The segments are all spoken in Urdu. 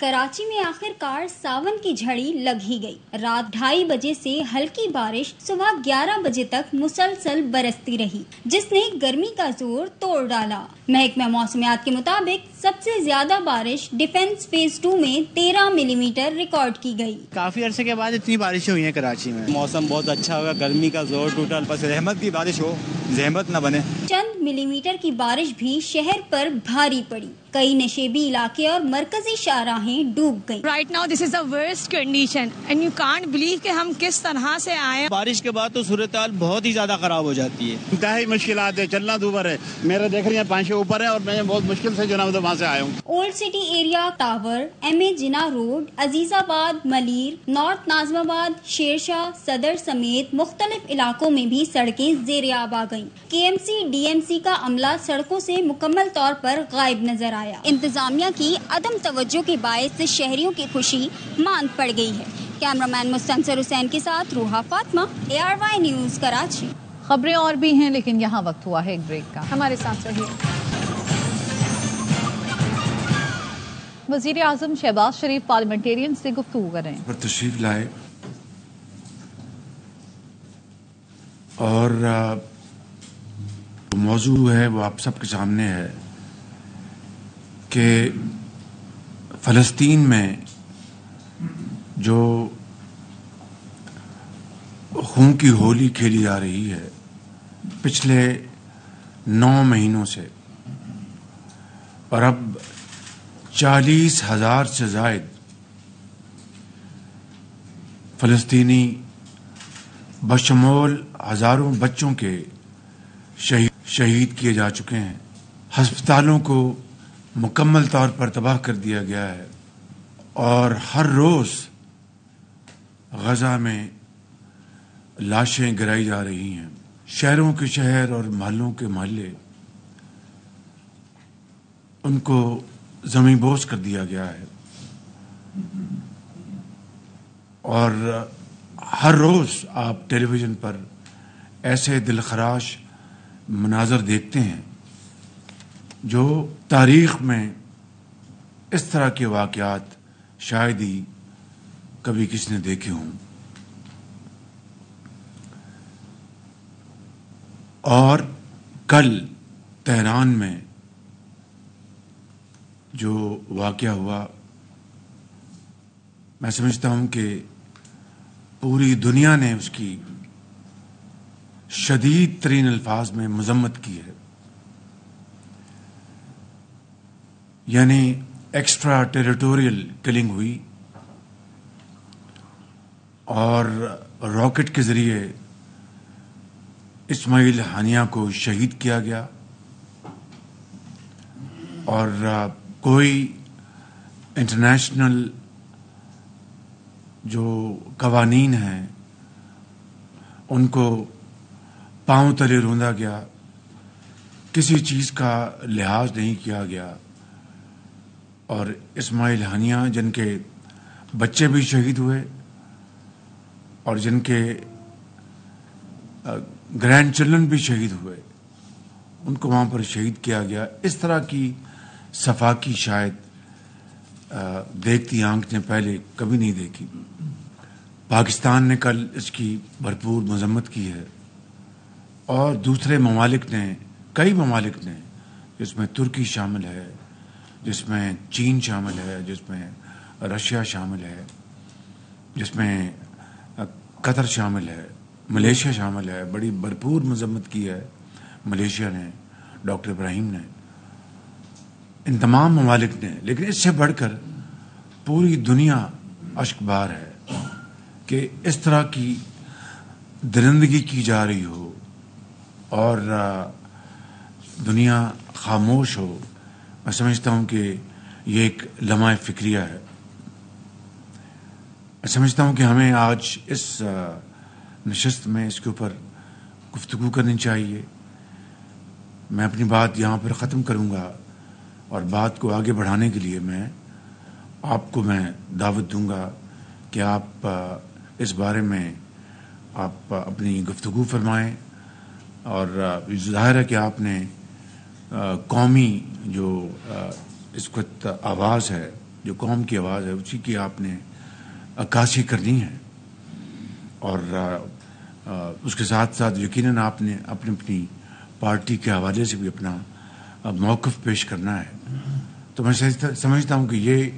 کراچی میں آخر کار ساون کی جھڑی لگ ہی گئی. رات 2:30 بجے سے ہلکی بارش صبح 11 بجے تک مسلسل برستی رہی جس نے گرمی کا زور توڑ ڈالا. محکمہ موسمیات کے مطابق سب سے زیادہ بارش ڈیفنس فیز 2 میں 13 ملی میٹر ریکارڈ کی گئی. کافی عرصے کے بعد اتنی بارشیں ہوئی ہیں کراچی میں. موسم بہت اچھا ہوگا, گرمی کا زور ٹوٹا, بس رحمت کی بارش ہو, زحمت نہ بنے. چند ملی میٹر کی بارش بھی شہر پر بھاری پڑی. کئی نشیبی علاقے اور مرکزی شاہراہیں ڈوب گئی. Right now this is a worst condition and you can't believe کہ ہم کس طرح سے آئے. بارش کے بعد تو صورتحال بہت ہی زیادہ خراب ہو جاتی ہے. انتہائی مشکلات ہے, چلنا دوبر ہے. میرے دیکھ رہی ہیں 500 اوپر ہے اور میں بہت مشکل سے جو ہے وہاں سے آیا ہوں. Old city area, tower, M A Jinnah road, Azizabad, Malir, north ناظم آباد, شیرشاہ, صدر سمیت مختلف علاقوں میں بھی سڑکیں زیر آب آ گئیں. K M C D M C کا عملہ سڑکوں سے مکمل طور پر غائب نظر آیا. انتظامیہ کی عدم توجہ کے باعث شہریوں کی خوشی ماند پڑ گئی ہے. کیمرہ مین مستنصر حسین کے ساتھ روحا فاطمہ, ARY نیوز کراچی. خبریں اور بھی ہیں لیکن یہاں وقت ہوا ہے ایک بریک کا, ہمارے ساتھ رہیے. وزیر اعظم شہباز شریف پارلیمنٹیرین سے گفتگو کر رہے ہیں. پر تشریف لائے اور موضوع ہے وہ آپ سب کے سامنے ہے کہ فلسطین میں جو خون کی ہولی کھیلی جا رہی ہے پچھلے 9 مہینوں سے, اور اب 40,000 سے زائد فلسطینی بشمول ہزاروں بچوں کے شہید کیے جا چکے ہیں. ہسپتالوں کو مکمل طور پر تباہ کر دیا گیا ہے اور ہر روز غزہ میں لاشیں گرائی جا رہی ہیں. شہروں کے شہر اور محلوں کے محلے ان کو زمین بوس کر دیا گیا ہے, اور ہر روز آپ ٹیلی ویژن پر ایسے دلخراش مناظر دیکھتے ہیں جو تاریخ میں اس طرح کے واقعات شاید ہی کبھی کسی نے دیکھے ہوں. اور کل تہران میں جو واقعہ ہوا, میں سمجھتا ہوں کہ پوری دنیا نے اس کی شدید ترین الفاظ میں مذمت کی ہے. یعنی ایکسٹرا ٹیریٹوریل کلنگ ہوئی اور راکٹ کے ذریعے اسماعیل ہانیہ کو شہید کیا گیا, اور کوئی انٹرنیشنل جو قوانین ہیں ان کو پاؤں تلے روندا گیا, کسی چیز کا لحاظ نہیں کیا گیا. اور اسماعیل ہانیہ جن کے بچے بھی شہید ہوئے اور جن کے گرینڈ چلڈرن بھی شہید ہوئے, ان کو وہاں پر شہید کیا گیا. اس طرح کی صفاقی شاید دیکھتی آنکھ نے پہلے کبھی نہیں دیکھی. پاکستان نے کل اس کی بھرپور مذمت کی ہے, اور دوسرے ممالک نے, کئی ممالک نے, جس میں ترکی شامل ہے, جس میں چین شامل ہے, جس میں رشیا شامل ہے, جس میں قطر شامل ہے, ملیشیا شامل ہے, بڑی بھرپور مذمت کی ہے ملیشیا نے, ڈاکٹر ابراہیم نے, ان تمام ممالک نے. لیکن اس سے بڑھ کر پوری دنیا اشک بار ہے کہ اس طرح کی درندگی کی جا رہی ہو اور دنیا خاموش ہو. میں سمجھتا ہوں کہ یہ ایک لمحہ فکریہ ہے. میں سمجھتا ہوں کہ ہمیں آج اس نشست میں اس کے اوپر گفتگو کرنی چاہیے. میں اپنی بات یہاں پر ختم کروں گا, اور بات کو آگے بڑھانے کے لیے میں آپ کو دعوت دوں گا کہ آپ اس بارے میں آپ اپنی گفتگو فرمائیں. اور ظاہر ہے کہ آپ نے قومی جو اس وقت آواز ہے جو قوم کی آواز ہے اسی کی آپ نے عکاسی کرنی ہے، اور اس کے ساتھ ساتھ یقیناً آپ نے اپنی پارٹی کے حوالے سے بھی اپنا موقف پیش کرنا ہے. تو میں سمجھتا ہوں کہ یہ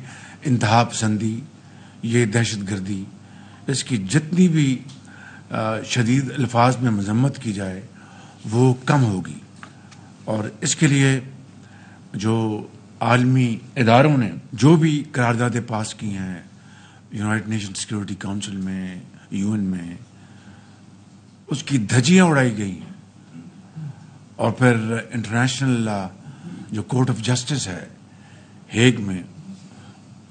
انتہا پسندی، یہ دہشت گردی، اس کی جتنی بھی شدید الفاظ میں مذمت کی جائے وہ کم ہوگی. اور اس کے لیے جو عالمی اداروں نے جو بھی قراردادیں پاس کی ہیں یونائٹڈ نیشن سیکورٹی کونسل میں، UN میں، اس کی دھجیاں اڑائی گئی ہیں. اور پھر انٹرنیشنل جو کورٹ آف جسٹس ہے ہیگ میں،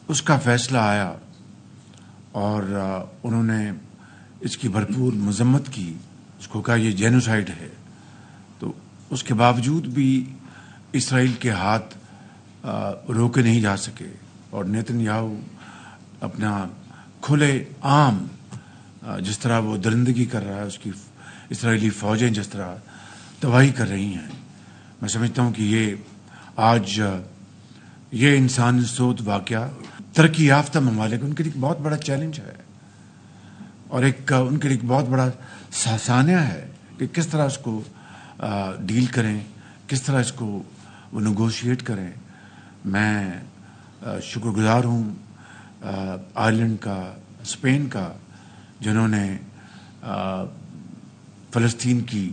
اس کا فیصلہ آیا اور انہوں نے اس کی بھرپور مذمت کی، اس کو کہا یہ جینوسائیڈ ہے. تو اس کے باوجود بھی اسرائیل کے ہاتھ روکے نہیں جا سکے، اور نیتن یاہو اپنا کھلے عام جس طرح وہ درندگی کر رہا ہے، اس کی اسرائیلی فوجیں جس طرح تباہی کر رہی ہیں، میں سمجھتا ہوں کہ یہ آج یہ انسان سوز واقعہ ترقی یافتہ ممالک ان کے لیے بہت بڑا چیلنج ہے، اور ان کے لیے بہت بڑا سانحہ ہے کہ کس طرح اس کو ڈیل کریں، کس طرح اس کو وہ نیگوشیٹ کریں. میں شکر گزار ہوں آئرلینڈ کا، اسپین کا، جنہوں نے فلسطین کی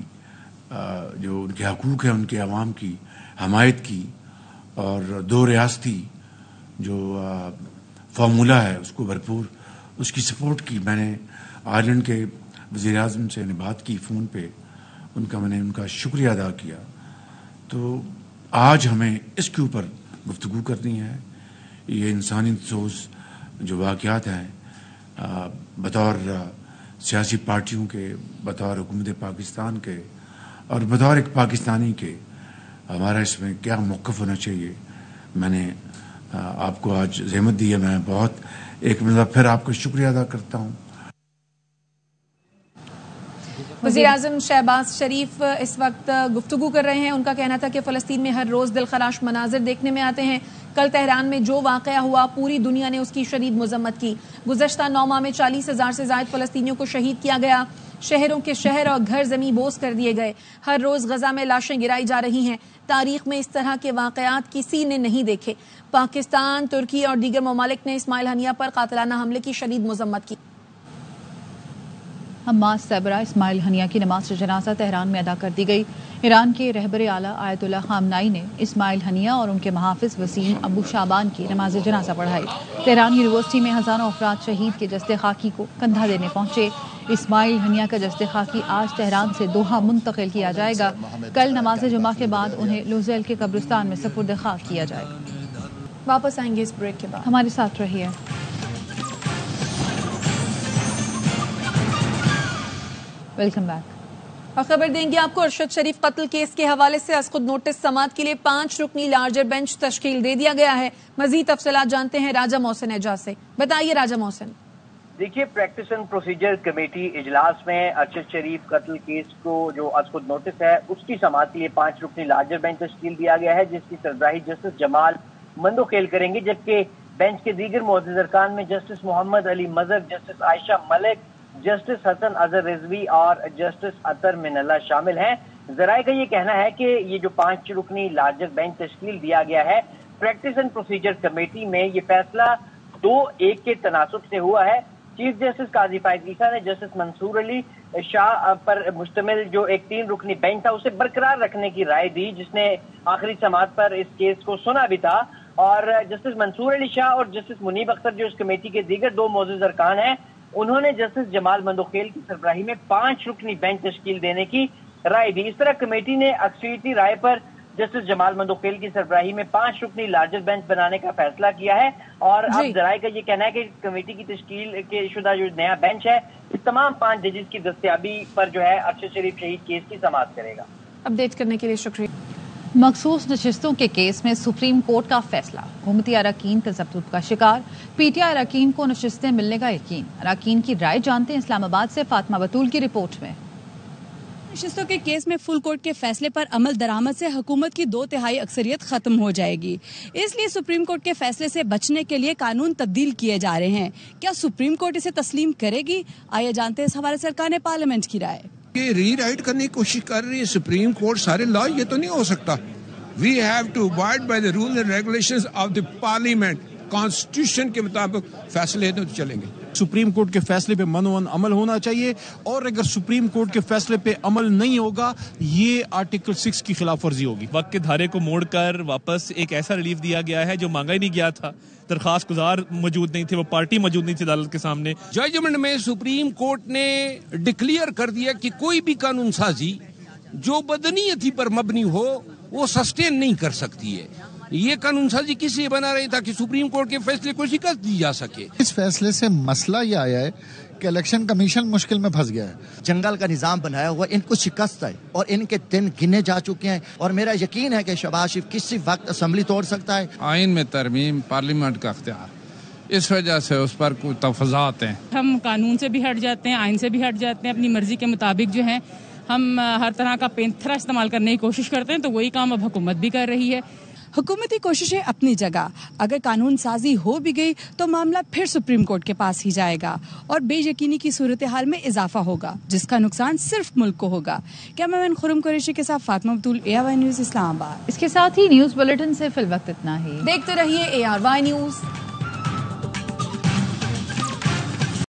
جو ان کے حقوق ہیں، ان کے عوام کی حمایت کی، اور 2 ریاستی جو فارمولہ ہے اس کو بھرپور اس کی سپورٹ کی. میں نے آئرلینڈ کے وزیر اعظم سے بات کی فون پہ، میں نے ان کا شکریہ ادا کیا. تو آج ہمیں اس کے اوپر گفتگو کرنی ہے. یہ انسانی سوز جو واقعات ہیں بطور سیاسی پارٹیوں کے، بطور حکومت پاکستان کے، اور بطور ایک پاکستانی کے، ہمارا اس میں کیا موقف ہونا چاہیے. میں نے آپ کو آج زحمت دی ہے، میں بہت ایک مرتبہ پھر آپ کا شکریہ ادا کرتا ہوں. وزیر اعظم شہباز شریف اس وقت گفتگو کر رہے ہیں. ان کا کہنا تھا کہ فلسطین میں ہر روز دلخراش مناظر دیکھنے میں آتے ہیں. کل تہران میں جو واقعہ ہوا پوری دنیا نے اس کی شدید مذمت کی. گزشتہ 9 ماہ میں 40,000 سے زائد فلسطینیوں کو شہید کیا گیا. شہروں کے شہر اور گھر زمیں بوس کر دیے گئے. ہر روز غزہ میں لاشیں گرائی جا رہی ہیں. تاریخ میں اس طرح کے واقعات کسی نے نہیں دیکھے. پاکستان، ترکی اور دیگر ممالک نے اسماعیل ہنیہ پر قاتلانہ حملے کی شدید مذمت کی. حماس سربراہ اسماعیل ہنیہ کی نماز جنازہ تہران میں ادا کر دی گئی. ایران کے رہبر اعلیٰ آیت اللہ خامنائی نے اسماعیل ہنیہ اور ان کے محافظ وسیم ابو شعبان کی نماز جنازہ پڑھائی. تہران یونیورسٹی میں ہزاروں افراد شہید کے جسد خاکی کو کندھا دینے پہنچے. اسماعیل ہنیہ کا جسد خاکی آج تہران سے دوحہ منتقل کیا جائے گا. کل نماز جمعہ کے بعد انہیں لوزیل کے قبرستان میں سپرد خاک کیا جائے گا. واپس آئیں گے اس بریک کے بعد. ہمارے ساتھ رہیے. Welcome back. اور خبر دیں گے آپ کو ارشد شریف قتل کیس کے حوالے سے از خود نوٹس سماعت کے لیے 5 رکنی لارجر بینچ تشکیل دے دیا گیا ہے. مزید تفصیلات جانتے ہیں راجہ محسن اعجاز سے. بتائیے راجہ محسن. دیکھیے، پریکٹس اینڈ پروسیجر کمیٹی اجلاس میں ارشد شریف قتل کیس کو جو از خود نوٹس ہے اس کی سماعت کے لیے 5 رکنی لارجر بینچ تشکیل دیا گیا ہے، جس کی سربراہی جسٹس جمال مندوخیل کریں گے، جبکہ بینچ کے دیگر معزز ارکان میں جسٹس محمد علی مظہر، جسٹس عائشہ ملک، جسٹس حسن اظہر رضوی اور جسٹس اطہر من اللہ شامل ہیں. ذرائع کا یہ کہنا ہے کہ یہ جو 5 رکنی لارجر بینچ تشکیل دیا گیا ہے، پریکٹس اینڈ پروسیجر کمیٹی میں یہ فیصلہ 2-1 کے تناسب سے ہوا ہے. چیف جسٹس قاضی فائز عیسیٰ نے جسٹس منصور علی شاہ پر مشتمل جو ایک 3 رکنی بینچ تھا اسے برقرار رکھنے کی رائے دی، جس نے آخری سماعت پر اس کیس کو سنا بھی تھا. اور جسٹس منصور علی شاہ اور جسٹس منیب اختر جو اس کمیٹی کے دیگر 2 معزز ارکان ہیں، انہوں نے جسٹس جمال مندوخیل کی سربراہی میں 5 رکنی بینچ تشکیل دینے کی رائے دی. اس طرح کمیٹی نے اکثریتی رائے پر جسٹس جمال مندوخیل کی سربراہی میں 5 رکنی لارجر بینچ بنانے کا فیصلہ کیا ہے. اور اب ذرائع کا یہ کہنا ہے کہ کمیٹی کی تشکیل کے شدہ جو نیا بینچ ہے اس تمام 5 ججز کی دستیابی پر جو ہے ارشد شریف شہید کیس کی سماعت کرے گا. اپڈیٹ کرنے کے لیے شکریہ. مخصوص نشستوں کے کیس میں سپریم کورٹ کا فیصلہ. حکومتی اراکین تذبذب کا شکار. پی ٹی آئی اراکین کو نشستیں ملنے کا یقین. اراکین کی رائے جانتے ہیں اسلام آباد سے فاطمہ بطول کی رپورٹ میں. نشستوں کے کیس میں فل کورٹ کے فیصلے پر عمل درآمد سے حکومت کی 2/3 اکثریت ختم ہو جائے گی. اس لیے سپریم کورٹ کے فیصلے سے بچنے کے لیے قانون تبدیل کیے جا رہے ہیں. کیا سپریم کورٹ اسے تسلیم کرے گی؟ آئیے جانتے ہیں اس حوالے سے ارکان پارلیمنٹ کی رائے. یہ ری رائٹ کرنے کی کوشش کر رہی ہے سپریم کورٹ سارے لا. یہ تو نہیں ہو سکتا. We have to abide by the rules and regulations of the parliament. Constitution کے مطابق فیصلے تو چلیں گے. سپریم کورٹ کے فیصلے پہ منوان عمل ہونا چاہیے، اور اگر سپریم کورٹ کے فیصلے پہ عمل نہیں ہوگا یہ آرٹیکل 6 کی خلاف ورزی ہوگی. وقت کے دھارے کو موڑ کر واپس ایک ایسا ریلیف دیا گیا ہے جو مانگا ہی نہیں گیا تھا. درخواست گزار موجود نہیں تھے، وہ پارٹی موجود نہیں تھی عدالت کے سامنے. ججمنٹ میں سپریم کورٹ نے ڈکلیئر کر دیا کہ کوئی بھی قانون سازی جو بدنیتی پر مبنی ہو وہ سسٹین نہیں کر سکتی ہے. یہ قانون سازی کس لیے بنا رہی تھا کہ سپریم کورٹ کے فیصلے کو شکست دی جا سکے. اس فیصلے سے مسئلہ یہ آیا ہے کہ الیکشن کمیشن مشکل میں پھنس گیا ہے. جنگل کا نظام بنایا ہوا ان کو شکست ہے اور ان کے دن گنے جا چکے ہیں، اور میرا یقین ہے کہ شہباز شریف کسی وقت اسمبلی توڑ سکتا ہے. آئین میں ترمیم پارلیمنٹ کا اختیار، اس وجہ سے اس پر کوئی تفاضات ہیں. ہم قانون سے بھی ہٹ جاتے ہیں، آئین سے بھی ہٹ جاتے ہیں، اپنی مرضی کے مطابق جو ہیں ہم ہر طرح کا پینتھرا استعمال کرنے کی کوشش کرتے ہیں. تو وہی کام اب حکومت بھی کر رہی ہے. حکومتی کوششیں اپنی جگہ، اگر قانون سازی ہو بھی گئی تو معاملہ پھر سپریم کورٹ کے پاس ہی جائے گا اور بے یقینی کی صورتحال میں اضافہ ہوگا، جس کا نقصان صرف ملک کو ہوگا. کیمرامین خرم قریشی کے ساتھ فاطمہ بطول، ARY نیوز اسلام آباد. اس کے ساتھ ہی نیوز بلیٹن سے فی الوقت اتنا ہی. دیکھتے رہیے ARY نیوز.